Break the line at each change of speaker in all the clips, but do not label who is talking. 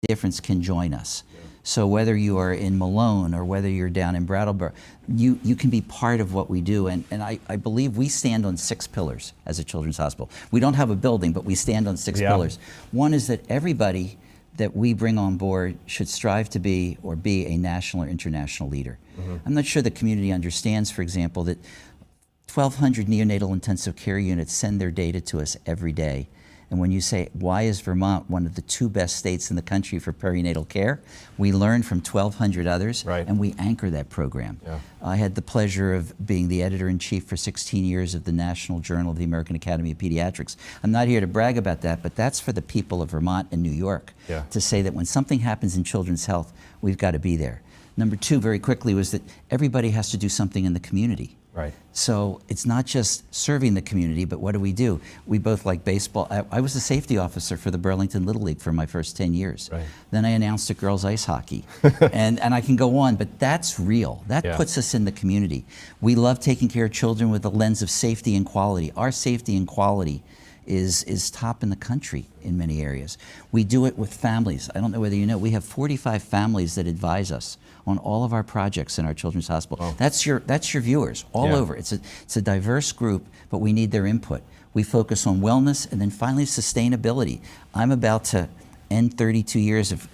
difference can join us. So whether you are in Malone or whether you're down in Brattleboro, you can be part of what we do. And I believe we stand on 6 pillars as a children's hospital. We don't have a building, but we stand on 6 pillars. One is that everybody that we bring on board should strive to be or be a national or international leader. I'm not sure the community understands, for example, that 1,200 neonatal intensive care units send their data to us every day. And when you say, why is Vermont one of the 2 best states in the country for perinatal care? We learn from 1,200 others, and we anchor that program. I had the pleasure of being the editor-in-chief for 16 years of the National Journal of the American Academy of Pediatrics. I'm not here to brag about that, but that's for the people of Vermont and New York, to say that when something happens in children's health, we've got to be there. Number 2, very quickly, was that everybody has to do something in the community. So it's not just serving the community, but what do? We both like baseball. I was the safety officer for the Burlington Little League for my first 10 years. Then I announced at girls ice hockey. and I can go on, but that's real. That puts us in the community. We love taking care of children with a lens of safety and quality. Our safety and quality is top in the country in many areas. We do it with families. I don't know whether you know, we have 45 families that advise us on all of our projects in our children's hospital. That's your viewers all over. It's a diverse group, but we need their input. We focus on wellness and then finally sustainability. I'm about to end 32 years of,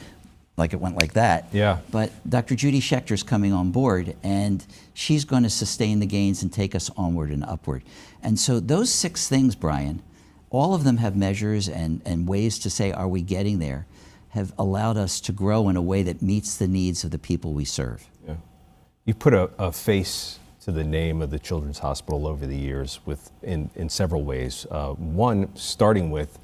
like it went like that. But Dr. Judy Schaechter is coming on board, and she's going to sustain the gains and take us onward and upward. And so those 6 things, Brian, all of them have measures and ways to say, are we getting there, have allowed us to grow in a way that meets the needs of the people we serve.
You put a face to the name of the Children's Hospital over the years in several ways. One, starting with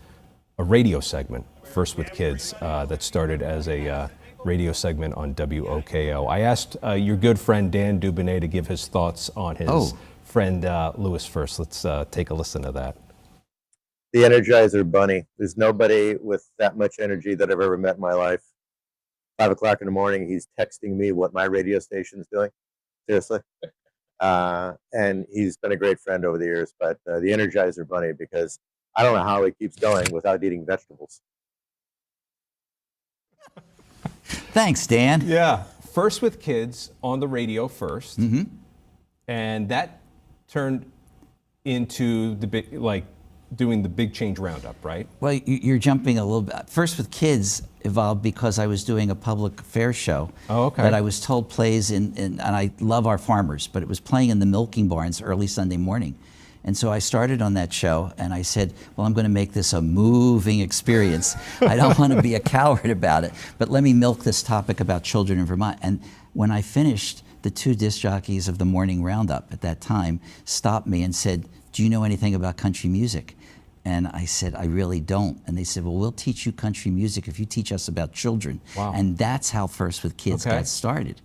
a radio segment, First with Kids, that started as a radio segment on WOKO. I asked your good friend Dan Dubonnet to give his thoughts on his friend Louis First. Let's take a listen to that.
The Energizer Bunny. There's nobody with that much energy that I've ever met in my life. 5 o'clock in the morning, he's texting me what my radio station's doing. Seriously. And he's been a great friend over the years, but the Energizer Bunny, because I don't know how he keeps going without eating vegetables.
Thanks, Dan.
First with Kids on the radio first. And that turned into the big, doing the Big Change Roundup, right?
Well, you're jumping a little bit. First with Kids evolved because I was doing a public affairs show that I was told plays and I love our farmers, but it was playing in the milking barns early Sunday morning. And so I started on that show and I said, well, I'm going to make this a moving experience. I don't want to be a coward about it, but let me milk this topic about children in Vermont. And when I finished, the 2 disc jockeys of the morning roundup at that time stopped me and said, do you know anything about country music? And I said, I really don't. And they said, well, we'll teach you country music if you teach us about children. And that's how First with Kids got started.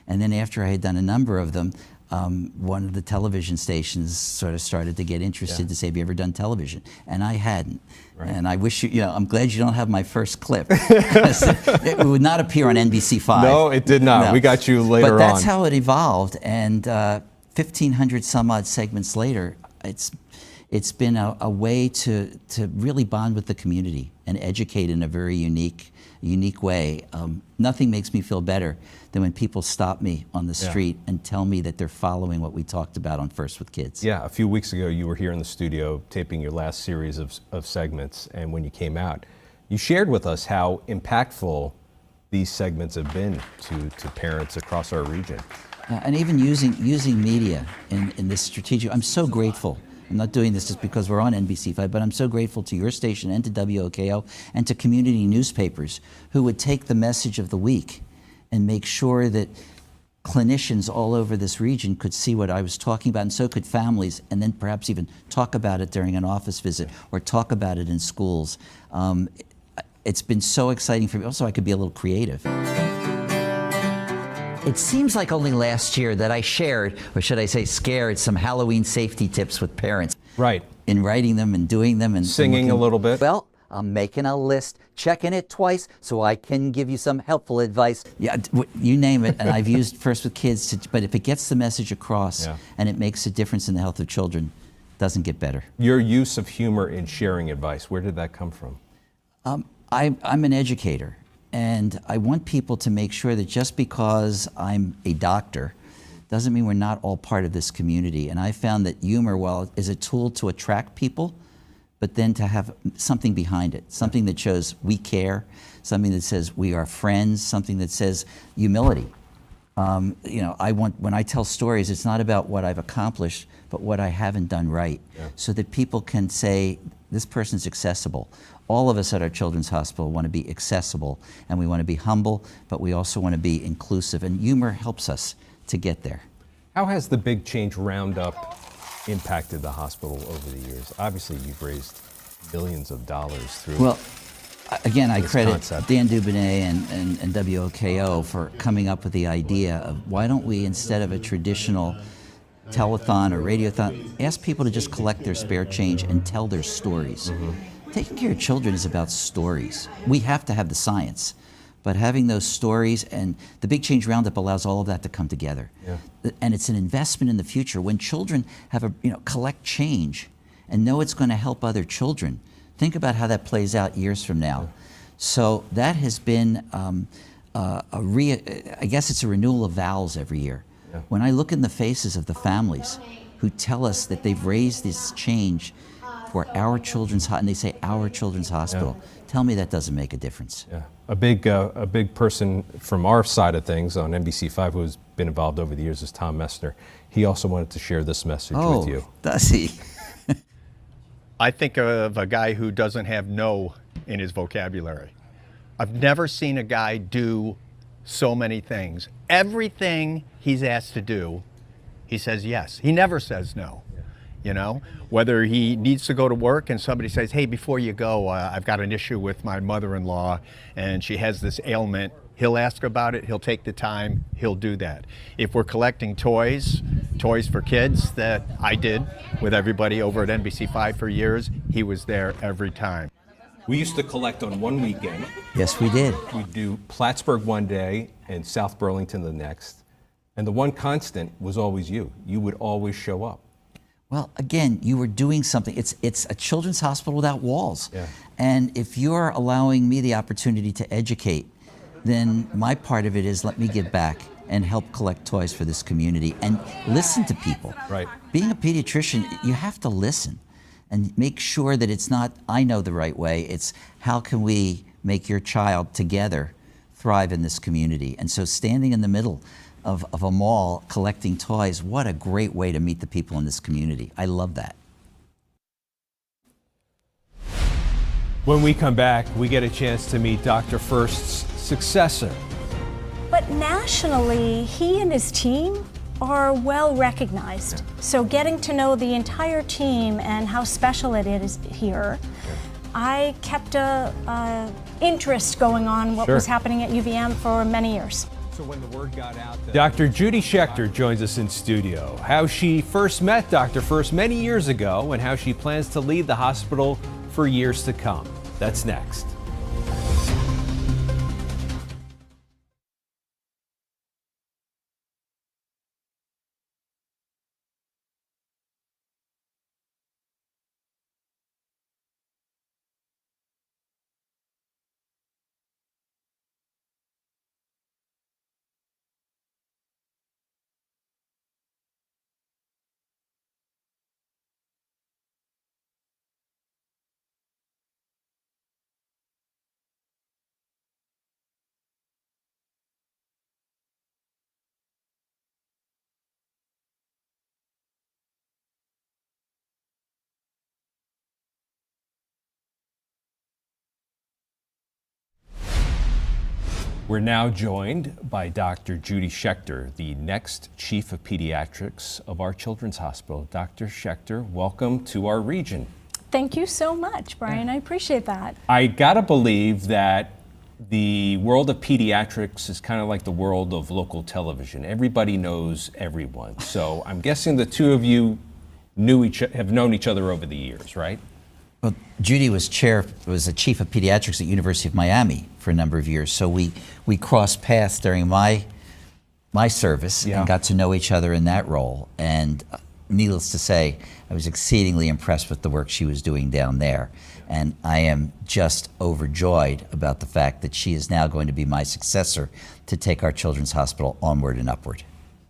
And then after I had done a number of them, one of the television stations sort of started to get interested to say, have you ever done television? And I hadn't. And I wish I'm glad you don't have my first clip. It would not appear on NBC5.
No, it did not. We got you later on.
But that's how it evolved. And 1,500 some odd segments later, it's been a way to really bond with the community and educate in a very unique way. Nothing makes me feel better than when people stop me on the street and tell me that they're following what we talked about on First with Kids.
A few weeks ago you were here in the studio taping your last series of segments, and when you came out, you shared with us how impactful these segments have been to parents across our region.
And even using media in this strategic, I'm so grateful. I'm not doing this just because we're on NBC5, but I'm so grateful to your station and to WOKO and to community newspapers who would take the message of the week and make sure that clinicians all over this region could see what I was talking about, and so could families, and then perhaps even talk about it during an office visit or talk about it in schools. It's been so exciting for me. Also, I could be a little creative. It seems like only last year that I shared, or should I say scared, some Halloween safety tips with parents. In writing them and doing them and
singing a little bit.
Well, I'm making a list, checking it twice, so I can give you some helpful advice. You name it, and I've used First with Kids, but if it gets the message across and it makes a difference in the health of children, it doesn't get better.
Your use of humor in sharing advice, where did that come from?
I'm an educator. And I want people to make sure that just because I'm a doctor doesn't mean we're not all part of this community. And I found that humor, while is a tool to attract people, but then to have something behind it, something that shows we care, something that says we are friends, something that says humility. You know, when I tell stories, it's not about what I've accomplished, but what I haven't done right, so that people can say, this person's accessible. All of us at our children's hospital want to be accessible, and we want to be humble, but we also want to be inclusive, and humor helps us to get there.
How has the Big Change Roundup impacted the hospital over the years? Obviously, you've raised millions of dollars through.
Well, again, I
this
credit
concept.
Dan Dubonnet and WOKO for coming up with the idea of why don't we, instead of a traditional telethon or radiothon, ask people to just collect their spare change and tell their stories. Taking care of children is about stories. We have to have the science, but having those stories, and the Big Change Roundup allows all of that to come together. And it's an investment in the future. When children have collect change and know it's going to help other children, think about how that plays out years from now. So that has been I guess it's a renewal of vows every year. When I look in the faces of the families who tell us that they've raised this change for our children's hospital, and they say our children's hospital, tell me that doesn't make a difference.
A big person from our side of things on NBC5 who has been involved over the years is Tom Messner. He also wanted to share this message with you.
Does he?
I think of a guy who doesn't have no in his vocabulary. I've never seen a guy do so many things. Everything he's asked to do, he says yes. He never says no. You know, whether he needs to go to work and somebody says, hey, before you go, I've got an issue with my mother-in-law and she has this ailment, he'll ask about it, he'll take the time, he'll do that. If we're collecting toys for kids that I did with everybody over at NBC5 for years, he was there every time.
We used to collect on one weekend.
Yes, we did.
We'd do Plattsburgh one day and South Burlington the next. And the one constant was always you. You would always show up.
Well, again, you were doing something. It's a children's hospital without walls. And if you're allowing me the opportunity to educate, then my part of it is let me give back and help collect toys for this community and listen to people.
Right.
Being a pediatrician, you have to listen and make sure that it's not, I know the right way, it's how can we make your child together thrive in this community. And so standing in the middle of a mall collecting toys, what a great way to meet the people in this community. I love that.
When we come back, we get a chance to meet Dr. First's successor.
But nationally, he and his team are well recognized. So getting to know the entire team and how special it is here, I kept a interest going on what was happening at UVM for many years.
So when the word got out that Dr. Judy Schaechter joins us in studio. How she first met Dr. First many years ago and how she plans to lead the hospital for years to come. That's next. We're now joined by Dr. Judy Schaechter, the next Chief of Pediatrics of our Children's Hospital. Dr. Schaechter, welcome to our region.
Thank you so much, Brian. I appreciate that.
I gotta believe that the world of pediatrics is kind of like the world of local television. Everybody knows everyone. So I'm guessing the two of you have known each other over the years, right?
Well, Judy was a chief of pediatrics at University of Miami for a number of years. So we crossed paths during my service and got to know each other in that role. And needless to say, I was exceedingly impressed with the work she was doing down there. And I am just overjoyed about the fact that she is now going to be my successor to take our children's hospital onward and upward.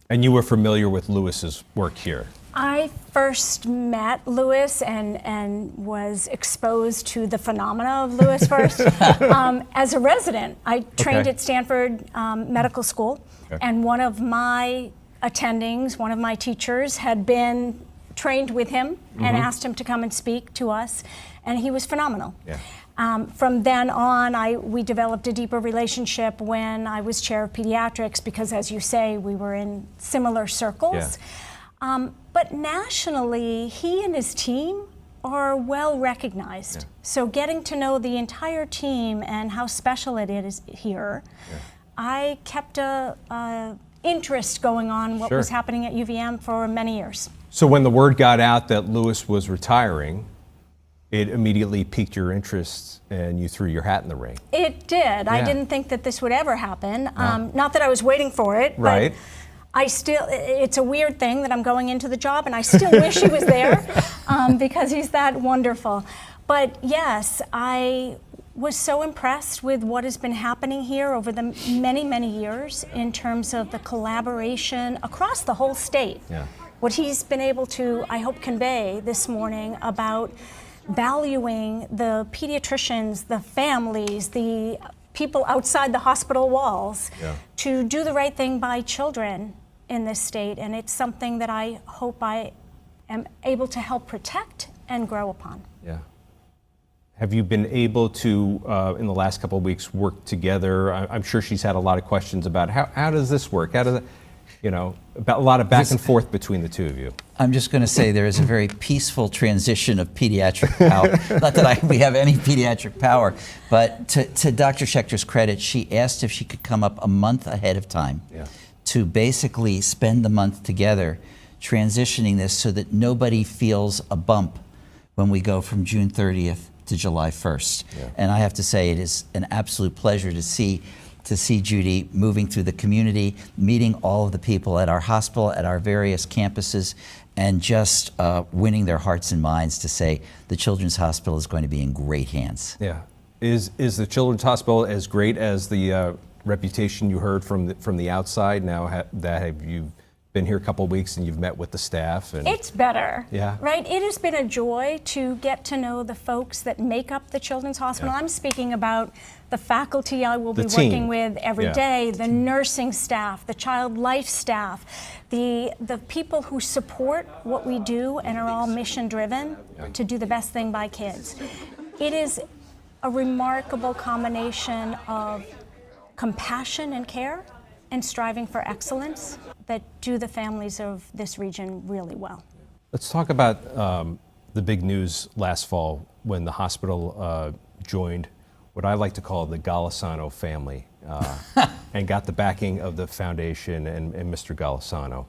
And you were familiar with Lewis's work here?
I first met Lewis and was exposed to the phenomena of Lewis first as a resident. I trained at Stanford Medical School, and one of my attendings, one of my teachers, had been trained with him and asked him to come and speak to us, and he was phenomenal. Yeah. From then on, we developed a deeper relationship when I was chair of pediatrics because, as you say, we were in similar circles. Yeah. But nationally, he and his team are well recognized. Yeah. So getting to know the entire team and how special it is here, I kept a interest going on what was happening at UVM for many years.
So when the word got out that Lewis was retiring, it immediately piqued your interest and you threw your hat in the ring.
It did. I didn't think that this would ever happen. Not that I was waiting for it, but it's a weird thing that I'm going into the job and I still wish he was there because he's that wonderful. But yes, I was so impressed with what has been happening here over the many, many years in terms of the collaboration across the whole state. Yeah. What he's been able to, I hope, convey this morning about valuing the pediatricians, the families, the people outside the hospital walls to do the right thing by children in this state. And it's something that I hope I am able to help protect and grow upon. Yeah.
Have you been able to, in the last couple of weeks, work together? I'm sure she's had a lot of questions about how does this work? How does it, about a lot of back and forth between the two of you.
I'm just going to say there is a very peaceful transition of pediatric power. Not that we have any pediatric power, but to Dr. Schaechter's credit, she asked if she could come up a month ahead of time to basically spend the month together transitioning this so that nobody feels a bump when we go from June 30th to July 1st. Yeah. And I have to say it is an absolute pleasure to see Judy moving through the community, meeting all of the people at our hospital, at our various campuses, and just winning their hearts and minds to say the Children's Hospital is going to be in great hands.
Yeah. Is the Children's Hospital as great as the reputation you heard from the outside now that have you been here a couple of weeks and you've met with the staff? And
it's better, right? It has been a joy to get to know the folks that make up the Children's Hospital. I'm speaking about the faculty I will be working with every day, the nursing staff, the child life staff, the people who support what we do and are all mission driven to do the best thing by kids. It is a remarkable combination of compassion and care and striving for excellence that do the families of this region really well.
Let's talk about the big news last fall when the hospital joined what I like to call the Golisano family and got the backing of the foundation and Mr. Golisano.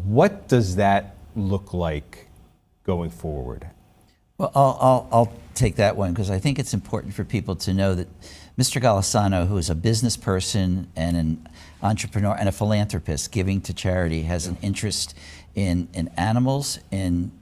What does that look like going forward?
Well, I'll take that one because I think it's important for people to know that Mr. Golisano, who is a business person and an entrepreneur and a philanthropist giving to charity, has an interest in animals, in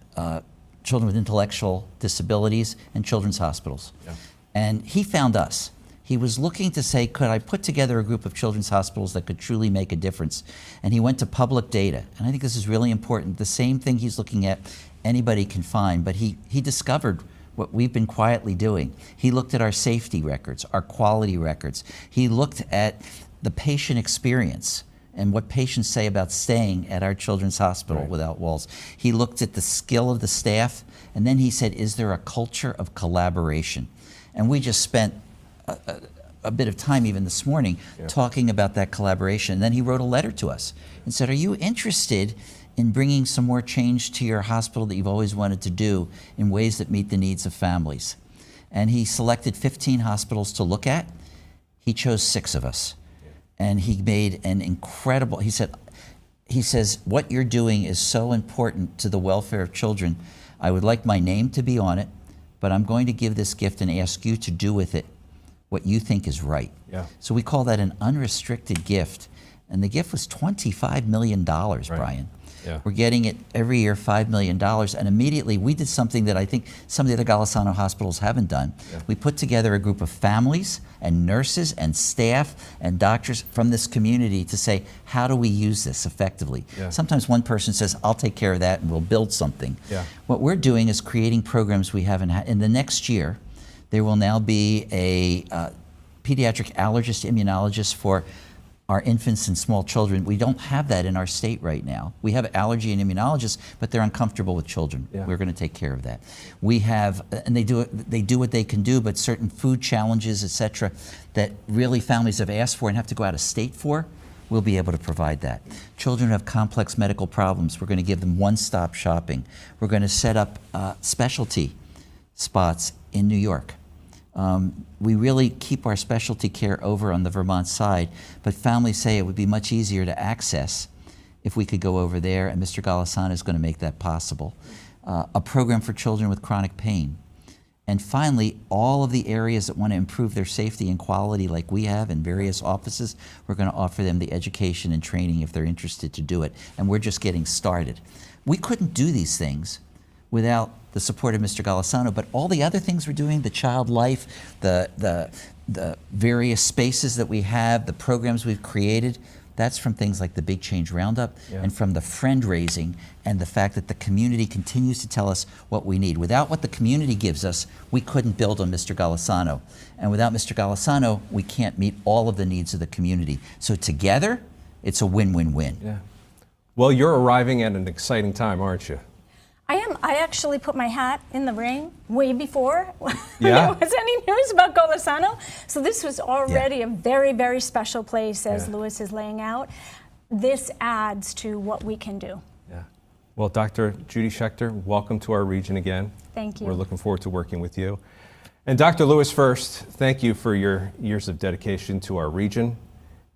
children with intellectual disabilities, and children's hospitals. Yeah. And he found us. He was looking to say, could I put together a group of children's hospitals that could truly make a difference? And he went to public data. And I think this is really important. The same thing he's looking at, anybody can find, but he discovered what we've been quietly doing. He looked at our safety records, our quality records. He looked at the patient experience and what patients say about staying at our children's hospital without walls. He looked at the skill of the staff, and then he said, is there a culture of collaboration? And we just spent a bit of time even this morning talking about that collaboration. And then he wrote a letter to us and said, are you interested in bringing some more change to your hospital that you've always wanted to do in ways that meet the needs of families? And he selected 15 hospitals to look at. He chose 6 of us. And he made an incredible, he says, what you're doing is so important to the welfare of children. I would like my name to be on it, but I'm going to give this gift and ask you to do with it what you think is right. Yeah. So we call that an unrestricted gift. And the gift was $25 million, Brian.
Yeah.
We're getting it every year, $5 million. And immediately we did something that I think some of the other Golisano hospitals haven't done.
Yeah.
We put together a group of families and nurses and staff and doctors from this community to say, how do we use this effectively?
Yeah.
Sometimes one person says, I'll take care of that and we'll build something.
Yeah.
What we're doing is creating programs we haven't had. In the next year, there will now be a pediatric allergist immunologist for our infants and small children. We don't have that in our state right now. We have allergy and immunologists, but they're uncomfortable with children.
Yeah.
We're going to take care of that. We have, and they do what they can do, but certain food challenges, et cetera, that really families have asked for and have to go out of state for, we'll be able to provide that. Children who have complex medical problems, we're going to give them one-stop shopping. We're going to set up specialty spots in New York. We really keep our specialty care over on the Vermont side, but families say it would be much easier to access if we could go over there, and Mr. Golisano is going to make that possible. A program for children with chronic pain. And finally, all of the areas that want to improve their safety and quality like we have in various offices, we're going to offer them the education and training if they're interested to do it. And we're just getting started. We couldn't do these things without the support of Mr. Golisano, but all the other things we're doing, the child life, the various spaces that we have, the programs we've created, that's from things like the Big Change Roundup and from the friend raising and the fact that the community continues to tell us what we need. Without what the community gives us, we couldn't build on Mr. Golisano. And without Mr. Golisano, we can't meet all of the needs of the community. So together, it's a win-win-win.
Yeah. Well, you're arriving at an exciting time, aren't you?
I am. I actually put my hat in the ring way before
Yeah.
there was any news about Golisano. So this was already a very, very special place, as Louis is laying out. This adds to what we can do.
Yeah. Well, Dr. Judy Schaechter, welcome to our region again.
Thank you.
We're looking forward to working with you. And Dr. Louis First, thank you for your years of dedication to our region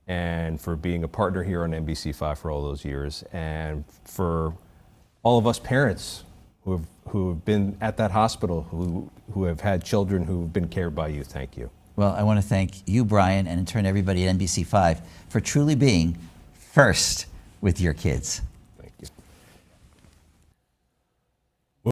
and for being a partner here on NBC5 for all those years, and for all of us parents who have been at that hospital, who have had children who have been cared by you. Thank you.
Well, I want to thank you, Brian, and in turn everybody at NBC5 for truly being first with your kids.